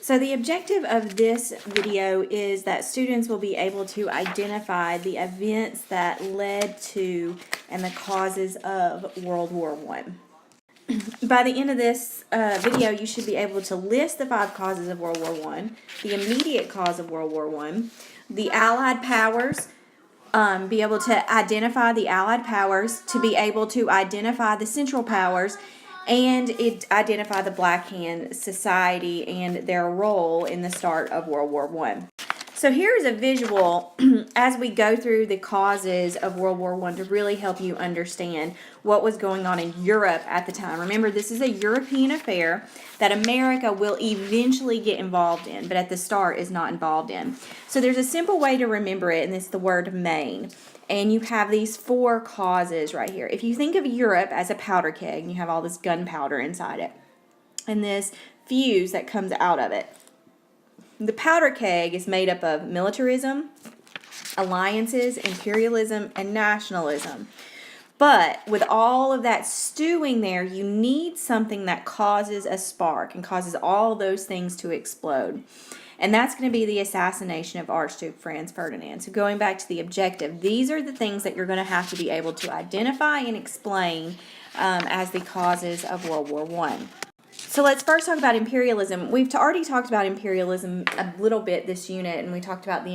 So the objective of this video is that students will be able to identify the events that led to and the causes of World War I. By the end of this video, you should be able to list the 5 causes of World War I, the immediate cause of World War I, the Allied powers, be able to identify the Allied powers, to be able to identify the Central powers, and identify the Black Hand Society and their role in the start of World War I. So here's a visual as we go through the causes of World War I to really help you understand what was going on in Europe at the time. Remember, this is a European affair that America will eventually get involved in, but at the start is not involved in. So there's a simple way to remember it, and it's the word main. And you have these 4 causes right here. If you think of Europe as a powder keg, and you have all this gunpowder inside it, and this fuse that comes out of it. The powder keg is made up of militarism, alliances, imperialism, and nationalism. But with all of that stewing there, you need something that causes a spark and causes all those things to explode. And that's going to be the assassination of Archduke Franz Ferdinand. So going back to the objective, these are the things that you're going to have to be able to identify and explain as the causes of World War I. So let's first talk about imperialism. We've already talked about imperialism a little bit this unit, and we talked about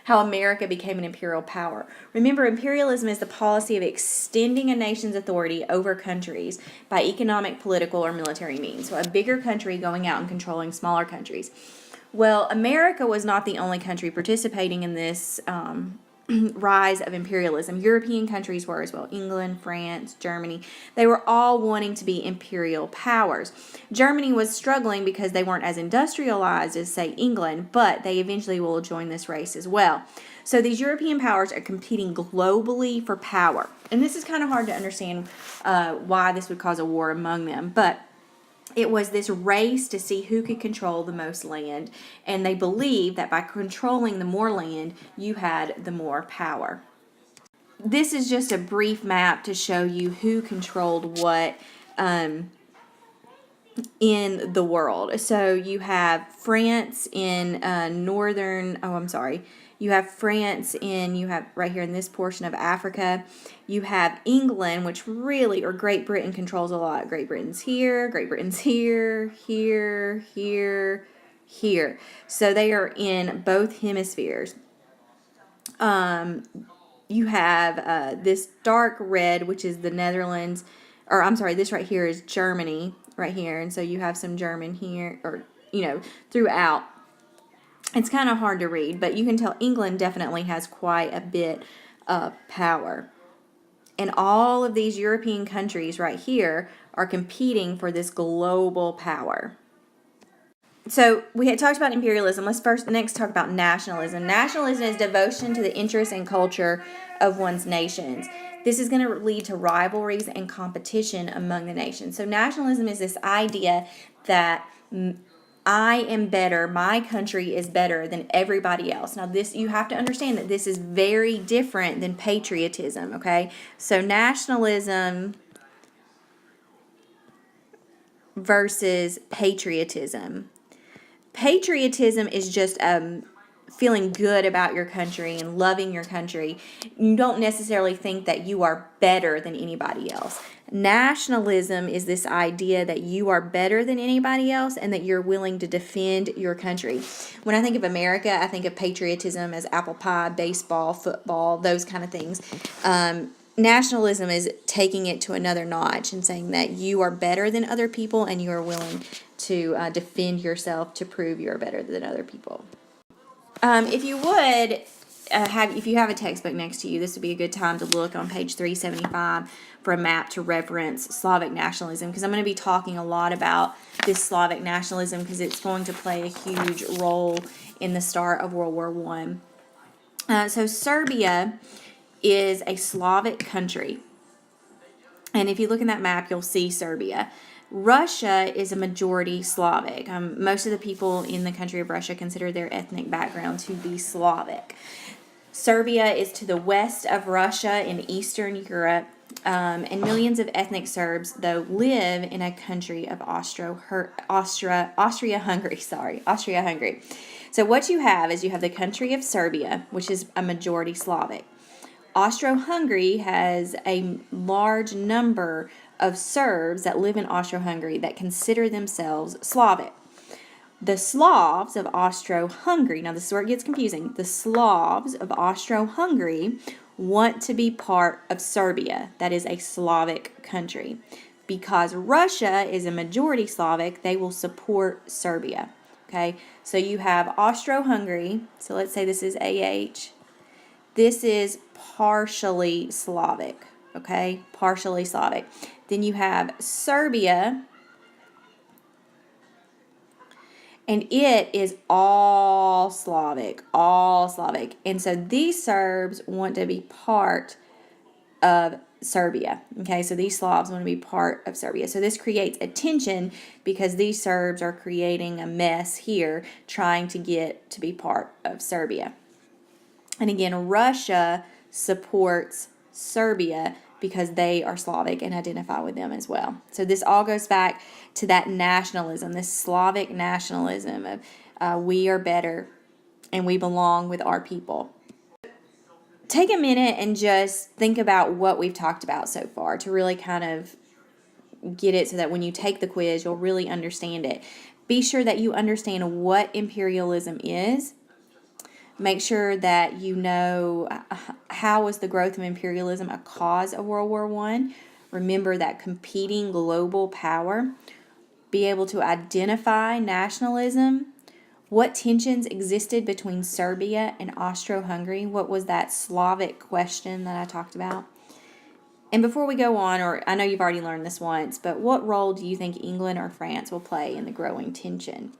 how America became an imperial power. Remember, imperialism is the policy of extending a nation's authority over countries by economic, political, or military means. So a bigger country going out and controlling smaller countries. Well, America was not the only country participating in this rise of imperialism. European countries were as well. England, France, Germany. They were all wanting to be imperial powers. Germany was struggling because they weren't as industrialized as, say, England, but they eventually will join this race as well. So these European powers are competing globally for power. And this is kind of hard to understand why this would cause a war among them, but it was this race to see who could control the most land, and they believed that by controlling the more land, you had the more power. This is just a brief map to show you who controlled what in the world. So you have France in you have France you have right here in this portion of Africa. You have England, which really, or Great Britain, controls a lot. Great Britain's here, here. So they are in both hemispheres. You have this dark red, which is the Netherlands, or I'm sorry, this right here is Germany, right here. And so you have some German here, or, throughout. It's kind of hard to read, but you can tell England definitely has quite a bit of power. And all of these European countries right here are competing for this global power. So we had talked about imperialism. Let's next talk about nationalism. Nationalism is devotion to the interests and culture of one's nations. This is going to lead to rivalries and competition among the nations. So nationalism is this idea that I am better, my country is better than everybody else. Now you have to understand that this is very different than patriotism, okay? So nationalism versus patriotism. Patriotism is just feeling good about your country and loving your country. You don't necessarily think that you are better than anybody else. Nationalism is this idea that you are better than anybody else and that you're willing to defend your country. When I think of America, I think of patriotism as apple pie, baseball, football, those kind of things. Nationalism is taking it to another notch and saying that you are better than other people and you are willing to defend yourself to prove you're better than other people. If you would, if you have a textbook next to you, this would be a good time to look on page 375 for a map to reference Slavic nationalism, because I'm going to be talking a lot about this Slavic nationalism because it's going to play a huge role in the start of World War I. So Serbia is a Slavic country, and if you look in that map, you'll see Serbia. Russia is a majority Slavic. Most of the people in the country of Russia consider their ethnic background to be Slavic. Serbia is to the west of Russia in Eastern Europe, And millions of ethnic Serbs, though, live in a country of Austria-Hungary. Austria-Hungary. So what you have is you have the country of Serbia, which is a majority Slavic. Austro-Hungary has a large number of Serbs that live in Austro-Hungary that consider themselves Slavic. The Slavs of Austro-Hungary, now this is where it gets confusing, the Slavs of Austro-Hungary want to be part of Serbia, that is a Slavic country. Because Russia is a majority Slavic, they will support Serbia. Okay, so you have Austro-Hungary, so let's say this is AH. This is partially Slavic, okay, partially Slavic. Then you have Serbia, and it is all Slavic, all Slavic. And so these Serbs want to be part of Serbia. Okay, so these Slavs want to be part of Serbia. So this creates a tension because these Serbs are creating a mess here trying to get to be part of Serbia. And again, Russia supports Serbia because they are Slavic and identify with them as well. So this all goes back to that nationalism, this Slavic nationalism of we are better and we belong with our people. Take a minute and just think about what we've talked about so far to really kind of get it so that when you take the quiz, you'll really understand it. Be sure that you understand what imperialism is. Make sure that you know how was the growth of imperialism a cause of World War I. Remember that competing global power. Be able to identify nationalism. What tensions existed between Serbia and Austro-Hungary? What was that Slavic question that I talked about? And before we go on, or I know you've already learned this once, but what role do you think England or France will play in the growing tension?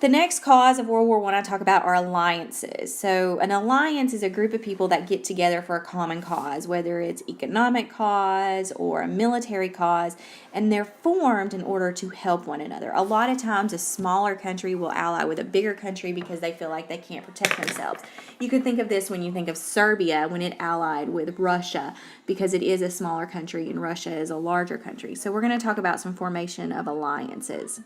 The next cause of World War I talk about are alliances. So an alliance is a group of people that get together for a common cause, whether it's economic cause or a military cause, and they're formed in order to help one another. A lot of times a smaller country will ally with a bigger country because they feel like they can't protect themselves. You could think of this when you think of Serbia when it allied with Russia because it is a smaller country and Russia is a larger country. So we're going to talk about some formation of alliances.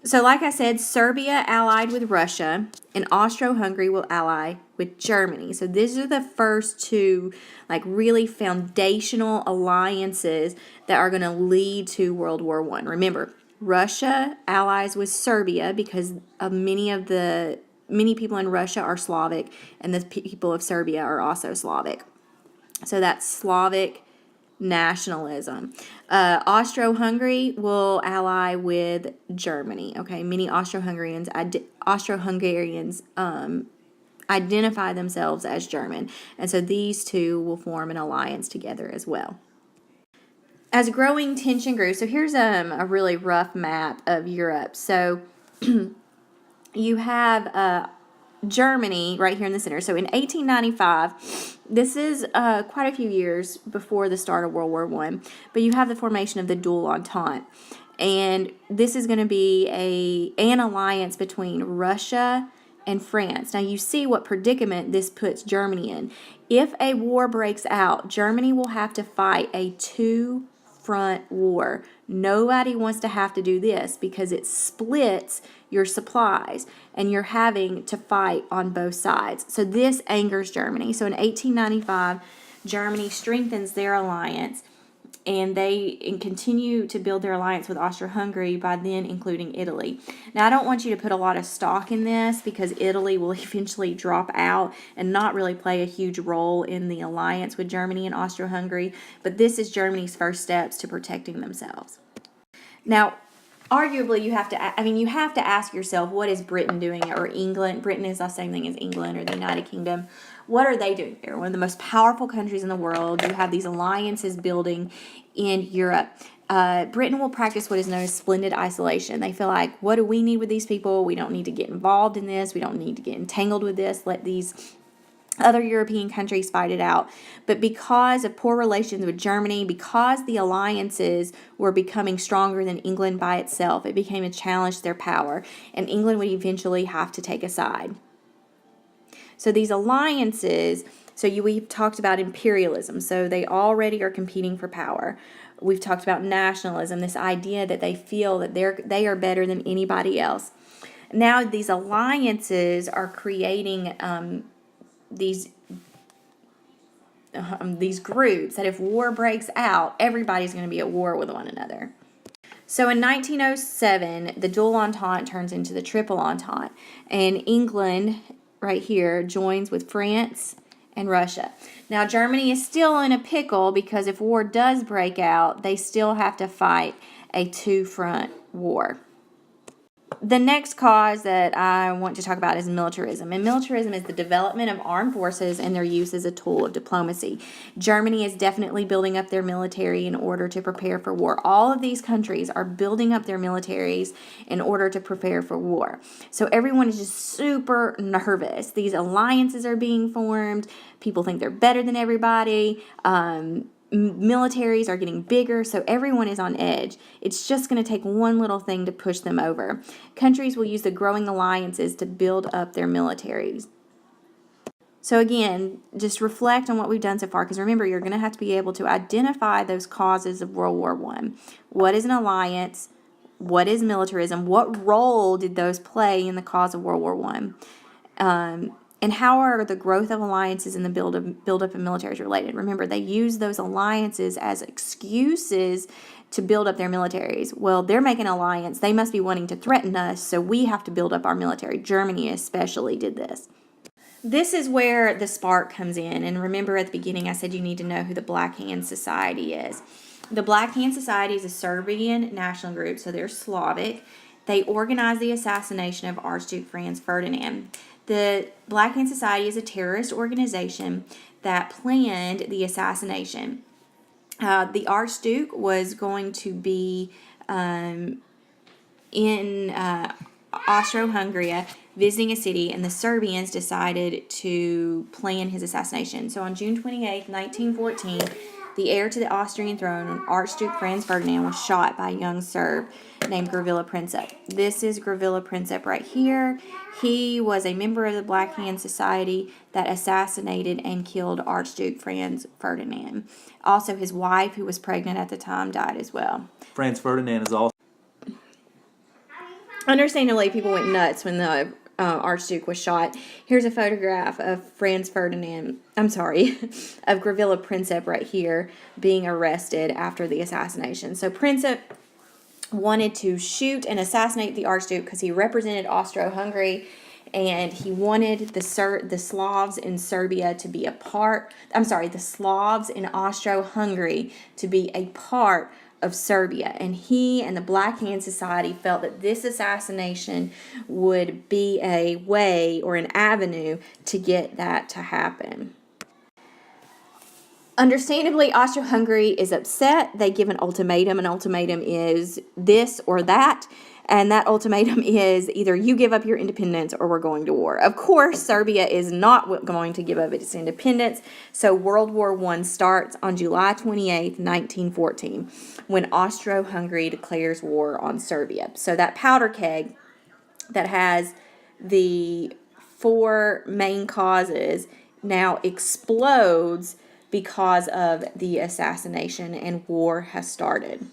So like I said, Serbia allied with Russia, and Austro-Hungary will ally with Germany. So these are the first two like really foundational alliances that are going to lead to World War I. Remember, Russia allies with Serbia because of many people in Russia are Slavic, and the people of Serbia are also Slavic. So that's Slavic nationalism. Austro-Hungary will ally with Germany. Okay, many Austro-Hungarians identify themselves as German, and so these two will form an alliance together as well. As growing tension grew, so here's a really rough map of Europe. So you have Germany right here in the center. So in 1895, this is quite a few years before the start of World War I, but you have the formation of the Dual Entente. And this is going to be an alliance between Russia and France. Now you see what predicament this puts Germany in. If a war breaks out, Germany will have to fight a two-front war. Nobody wants to have to do this because it splits your supplies and you're having to fight on both sides. So this angers Germany. So in 1895, Germany strengthens their alliance and they continue to build their alliance with Austro-Hungary by then including Italy. Now I don't want you to put a lot of stock in this because Italy will eventually drop out and not really play a huge role in the alliance with Germany and Austro-Hungary, but this is Germany's first steps to protecting themselves. Now, arguably, you have to ask yourself, what is Britain doing, or England? Britain is the same thing as England or the United Kingdom. What are they doing here? One of the most powerful countries in the world. You have these alliances building in Europe. Britain will practice what is known as splendid isolation. They feel like, what do we need with these people? We don't need to get involved in this. We don't need to get entangled with this. Let these other European countries fight it out. But because of poor relations with Germany, because the alliances were becoming stronger than England by itself, it became a challenge to their power, and England would eventually have to take a side. So these alliances So we've talked about imperialism. So they already are competing for power. We've talked about nationalism, this idea that they feel that they are better than anybody else. Now these alliances are creating these groups that if war breaks out, everybody's going to be at war with one another. So in 1907, the dual entente turns into the triple entente, and England, right here, joins with France and Russia. Now Germany is still in a pickle because if war does break out, they still have to fight a two-front war. The next cause that I want to talk about is militarism. And militarism is the development of armed forces and their use as a tool of diplomacy. Germany is definitely building up their military in order to prepare for war. All of these countries are building up their militaries in order to prepare for war. So everyone is just super nervous. These alliances are being formed. People think they're better than everybody. Militaries are getting bigger, so everyone is on edge. It's just going to take one little thing to push them over. Countries will use the growing alliances to build up their militaries. So again, just reflect on what we've done so far, because remember, you're going to have to be able to identify those causes of World War I. What is an alliance? What is militarism? What role did those play in the cause of World War I? And how are the growth of alliances and the build-up of militaries related? Remember, they use those alliances as excuses to build up their militaries. Well, they're making an alliance. They must be wanting to threaten us, so we have to build up our military. Germany especially did this. This is where the spark comes in. And remember at the beginning I said you need to know who the Black Hand Society is. The Black Hand Society is a Serbian national group, so they're Slavic. They organized the assassination of Archduke Franz Ferdinand. The Black Hand Society is a terrorist organization that planned the assassination. The Archduke was going to be in Austro-Hungary visiting a city, and the Serbians decided to plan his assassination. So on June 28, 1914, the heir to the Austrian throne, Archduke Franz Ferdinand, was shot by a young Serb named Gavrilo Princip. This is Gavrilo Princip right here. He was a member of the Black Hand Society that assassinated and killed Archduke Franz Ferdinand. Also, his wife, who was pregnant at the time, died as well. Franz Ferdinand is also... Understandably, people went nuts when the Archduke was shot. Here's a photograph of of Gavrilo Princip right here being arrested after the assassination. So Princip wanted to shoot and assassinate the Archduke because he represented Austro-Hungary, and he wanted the Slavs in Serbia to be the Slavs in Austro-Hungary to be a part of Serbia. And he and the Black Hand Society felt that this assassination would be a way or an avenue to get that to happen. Understandably, Austro-Hungary is upset. They give an ultimatum. An ultimatum is this or that. And that ultimatum is either you give up your independence or we're going to war. Of course, Serbia is not going to give up its independence. So World War I starts on July 28, 1914, when Austro-Hungary declares war on Serbia. So that powder keg that has the four main causes now explodes because of the assassination, and war has started.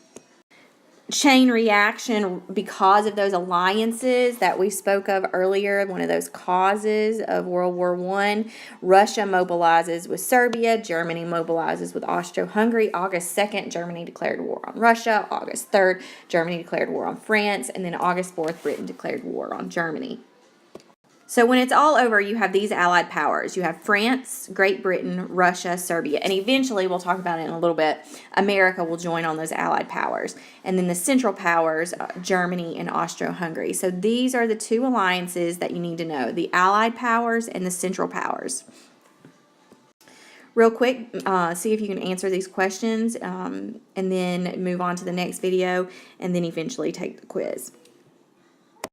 Chain reaction because of those alliances that we spoke of earlier, one of those causes of World War I. Russia mobilizes with Serbia. Germany mobilizes with Austro-Hungary. August 2nd, Germany declared war on Russia. August 3rd, Germany declared war on France. And then August 4th, Britain declared war on Germany. So when it's all over, you have these allied powers. You have France, Great Britain, Russia, Serbia, and eventually, we'll talk about it in a little bit, America will join on those allied powers. And then the central powers, Germany and Austro-Hungary. So these are the two alliances that you need to know, the allied powers and the central powers. Real quick, see if you can answer these questions, and then move on to the next video, and then eventually take the quiz.